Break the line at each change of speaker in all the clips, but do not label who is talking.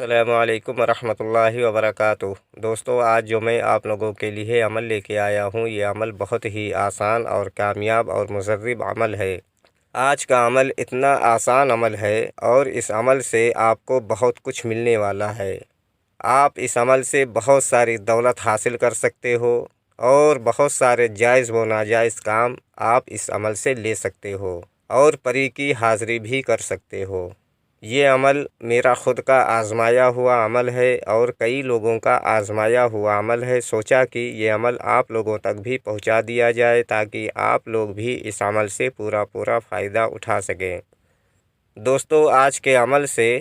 السلام علیکم ورحمۃ اللہ وبرکاتہ۔ دوستو، آج جو میں آپ لوگوں کے لیے عمل لے کے آیا ہوں، یہ عمل بہت ہی آسان اور کامیاب اور مجرب عمل ہے۔ آج کا عمل اتنا آسان عمل ہے اور اس عمل سے آپ کو بہت کچھ ملنے والا ہے۔ آپ اس عمل سے بہت ساری دولت حاصل کر سکتے ہو اور بہت سارے جائز و ناجائز کام آپ اس عمل سے لے سکتے ہو اور پری کی حاضری بھی کر سکتے ہو۔ یہ عمل میرا خود کا آزمایا ہوا عمل ہے اور کئی لوگوں کا آزمایا ہوا عمل ہے۔ سوچا کہ یہ عمل آپ لوگوں تک بھی پہنچا دیا جائے تاکہ آپ لوگ بھی اس عمل سے پورا فائدہ اٹھا سکیں۔ دوستو، آج کے عمل سے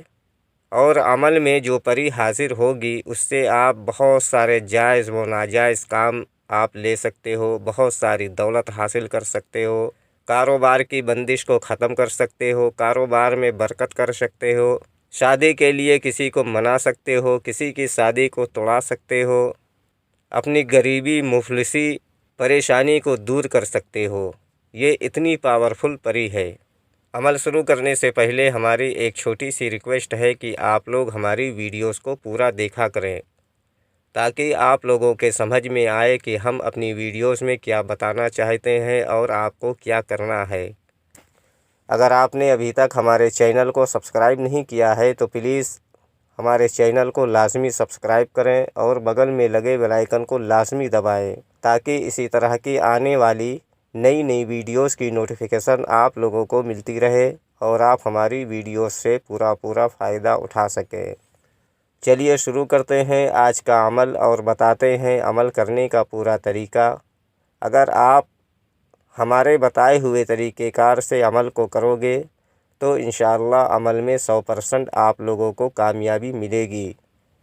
اور عمل میں جو پری حاضر ہوگی اس سے آپ بہت سارے جائز و ناجائز کام آپ لے سکتے ہو، بہت ساری دولت حاصل کر سکتے ہو، کاروبار کی بندش کو ختم کر سکتے ہو، کاروبار میں برکت کر سکتے ہو، شادی کے لیے کسی کو منا سکتے ہو، کسی کی شادی کو توڑا سکتے ہو، اپنی غریبی مفلسی پریشانی کو دور کر سکتے ہو۔ یہ اتنی پاورفل پری ہے۔ عمل شروع کرنے سے پہلے ہماری ایک چھوٹی سی ریکویسٹ ہے کہ آپ لوگ ہماری ویڈیوز کو پورا دیکھا کریں تاکہ آپ لوگوں کے سمجھ میں آئے کہ ہم اپنی ویڈیوز میں کیا بتانا چاہتے ہیں اور آپ کو کیا کرنا ہے۔ اگر آپ نے ابھی تک ہمارے چینل کو سبسکرائب نہیں کیا ہے تو پلیز ہمارے چینل کو لازمی سبسکرائب کریں اور بغل میں لگے بیل آئیکن کو لازمی دبائیں تاکہ اسی طرح کی آنے والی نئی ویڈیوز کی نوٹیفیکیشن آپ لوگوں کو ملتی رہے اور آپ ہماری ویڈیوز سے پورا فائدہ اٹھا سکیں۔ چلیے شروع کرتے ہیں آج کا عمل اور بتاتے ہیں عمل کرنے کا پورا طریقہ۔ اگر آپ ہمارے بتائے ہوئے طریقہ کار سے عمل کو کرو گے تو انشاءاللہ عمل میں 100% آپ لوگوں کو کامیابی ملے گی۔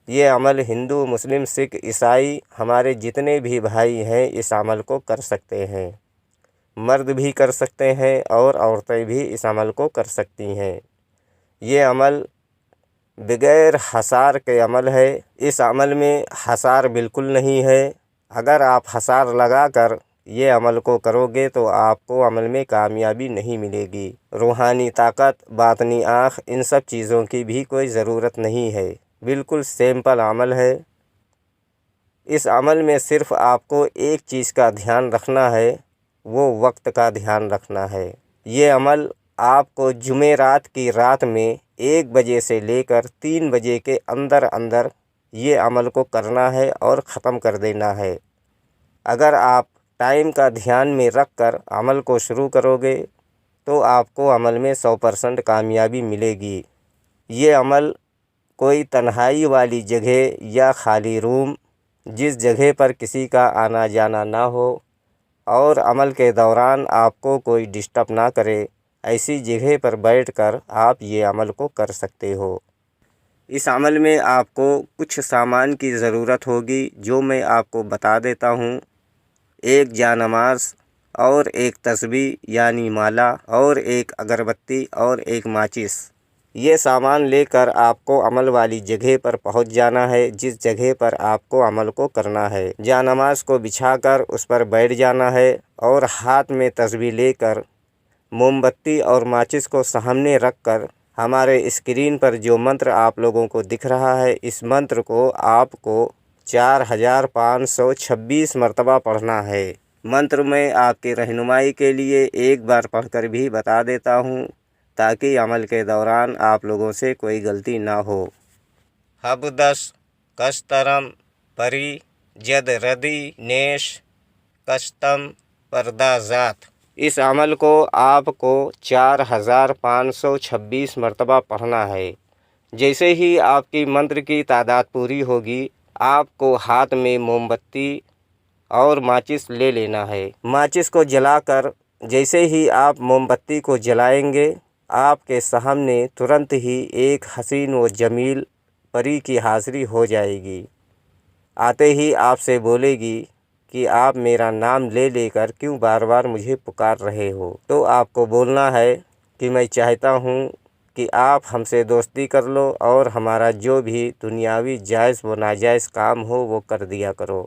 یہ عمل ہندو، مسلم، سکھ، عیسائی ہمارے جتنے بھی بھائی ہیں اس عمل کو کر سکتے ہیں۔ مرد بھی کر سکتے ہیں اور عورتیں بھی اس عمل کو کر سکتی ہیں۔ یہ عمل بغیر حصار کے عمل ہے۔ اس عمل میں حصار بالکل نہیں ہے۔ اگر آپ حصار لگا کر یہ عمل کو کرو گے تو آپ کو عمل میں کامیابی نہیں ملے گی۔ روحانی طاقت، باطنی آنکھ، ان سب چیزوں کی بھی کوئی ضرورت نہیں ہے۔ بالکل سمپل عمل ہے۔ اس عمل میں صرف آپ کو ایک چیز کا دھیان رکھنا ہے، وہ وقت کا دھیان رکھنا ہے۔ یہ عمل آپ کو جمعرات کی رات میں 1 بجے سے لے کر 3 بجے کے اندر یہ عمل کو کرنا ہے اور ختم کر دینا ہے۔ اگر آپ ٹائم کا دھیان میں رکھ کر عمل کو شروع کرو گے تو آپ کو عمل میں 100% کامیابی ملے گی۔ یہ عمل کوئی تنہائی والی جگہ یا خالی روم، جس جگہ پر کسی کا آنا جانا نہ ہو اور عمل کے دوران آپ کو کوئی ڈسٹرب نہ کرے، ایسی جگہ پر بیٹھ کر آپ یہ عمل کو کر سکتے ہو۔ اس عمل میں آپ کو کچھ سامان کی ضرورت ہوگی جو میں آپ کو بتا دیتا ہوں۔ ایک جانماز اور ایک تسبیح یعنی مالا اور ایک اگربتی اور ایک ماچس۔ یہ سامان لے کر آپ کو عمل والی جگہ پر پہنچ جانا ہے جس جگہ پر آپ کو عمل کو کرنا ہے۔ جانماز کو بچھا کر اس پر بیٹھ جانا ہے اور ہاتھ میں تسبیح لے کر موم بتی اور ماچس کو سامنے رکھ کر ہمارے اسکرین پر جو منتر آپ لوگوں کو دکھ رہا ہے اس منتر کو آپ کو 4526 مرتبہ پڑھنا ہے۔ منتر میں آپ کی رہنمائی کے لیے ایک بار پڑھ کر بھی بتا دیتا ہوں تاکہ عمل کے دوران آپ لوگوں سے کوئی غلطی نہ ہو۔ ہبدس کسترم پری جد ردی نیش کستم پردازات۔ اس عمل کو آپ کو 4526 مرتبہ پڑھنا ہے۔ جیسے ہی آپ کی منتر کی تعداد پوری ہوگی آپ کو ہاتھ میں موم بتی اور ماچس لے لینا ہے۔ ماچس کو جلا کر جیسے ہی آپ موم بتی کو جلائیں گے آپ کے سامنے ترنت ہی ایک حسین و جمیل پری کی حاضری ہو جائے گی۔ آتے ہی آپ سے بولے گی کہ آپ میرا نام لے کر کیوں بار مجھے پکار رہے ہو؟ تو آپ کو بولنا ہے کہ میں چاہتا ہوں کہ آپ ہم سے دوستی کر لو اور ہمارا جو بھی دنیاوی جائز و ناجائز کام ہو وہ کر دیا کرو۔